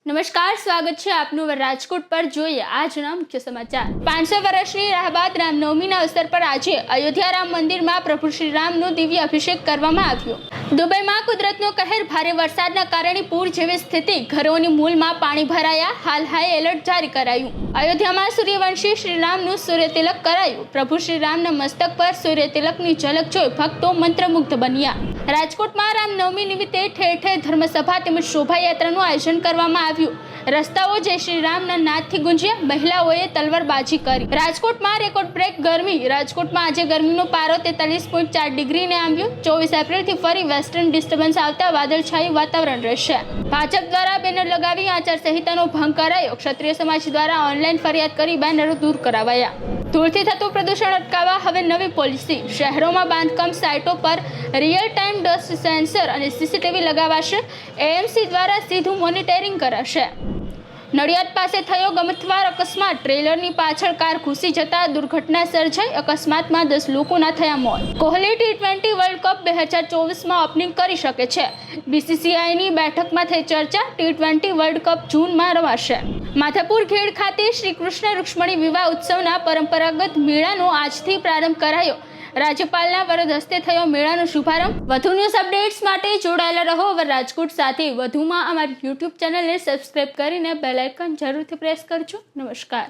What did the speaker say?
નમસ્કાર, સ્વાગત છે આપનું રાજકોટ પર. જોઈએ આજના મુખ્ય સમાચાર. 500 વર્ષની રાહ બાદ રામનવમીના અવસર પર આજે અયોધ્યા રામ મંદિરમાં પ્રભુ શ્રી રામનો દિવ્ય અભિષેક કરવામાં આવ્યો. દુબઈમાં કુદરતનો કહેર. ભારે વરસાદના કારણે પૂર જેવી સ્થિતિ. ઘરોની મૂલમાં પાણી ભરાયા. હાલ હાઈ એલર્ટ જારી કરાયું. અયોધ્યામાં સૂર્યવંશી શ્રીરામનું સૂર્યતિલક કરાયું. પ્રભુ શ્રીરામના મસ્તક પર સૂર્યતિલકની ઝલક જોઈ ભક્તો મંત્રમુગ્ધ બન્યા. રાજકોટમાં રામનવમી નિમિત્તે ઠેર ઠેર ધર્મસભા તેમજ શોભાયાત્રાનું આયોજન કરવામાં આવ્યું. રસ્તાઓ જય શ્રી રામના નાદથી ગુંજ્યા. મહિલાઓએ તલવારબાજી કરી. રાજકોટમાં રેકોર્ડ બ્રેક ગરમી. રાજકોટમાં આજે ગરમીનો પારો 43.4 ડિગ્રીને આંબ્યો. 24 એપ્રિલથી ફરી વેસ્ટર્ન ડિસ્ટર્બન્સ આવતા વાદળછાયું વાતાવરણ રહેશે. ભાજપ દ્વારા બેનર લગાવી આચારસંહિતાનો ભંગ કરાયો. ક્ષત્રિય સમાજ દ્વારા ઓનલાઈન ફરિયાદ કરી બેનરો દૂર કરાવાયા. ધૂળથી થતું પ્રદૂષણ અટકાવવા હવે નવી પોલિસી. શહેરોમાં બાંધકામ સાઇટો પર રિયલ ટાઈમ ડસ્ટ સેન્સર અને સીસીટીવી લગાવાશે. એએમસી દ્વારા સીધું મોનિટરિંગ કરાશે. નડિયાદ પાસે થયો ગમખ્વાર અકસ્માત. ટ્રેલરની પાછળ કાર ઘૂસી જતા દુર્ઘટના સર્જાઈ. અકસ્માતમાં 10 લોકોના થયા મોત. કોહલી T20 વર્લ્ડ કપ 2024માં ઓપનિંગ કરી શકે છે. BCCIની બેઠકમાં થઈ ચર્ચા. T20 વર્લ્ડ કપ જૂનમાં રમાશે. માધાપુર ખેડ ખાતે શ્રી કૃષ્ણ રૂક્ષ્મણી વિવાહ ઉત્સવના પરંપરાગત મેળાનો આજથી પ્રારંભ કરાયો. રાજ્યપાલના વરદ હસ્તે થયો મેળાનો શુભારંભ. વધુ ન્યૂઝ અપડેટ્સ માટે જોડાયેલા રહો અવર રાજકોટ સાથે. વધુમાં અમારી YouTube ચેનલને સબસ્ક્રાઇબ કરીને બેલ આઇકન જરૂરથી પ્રેસ કરજો. નમસ્કાર.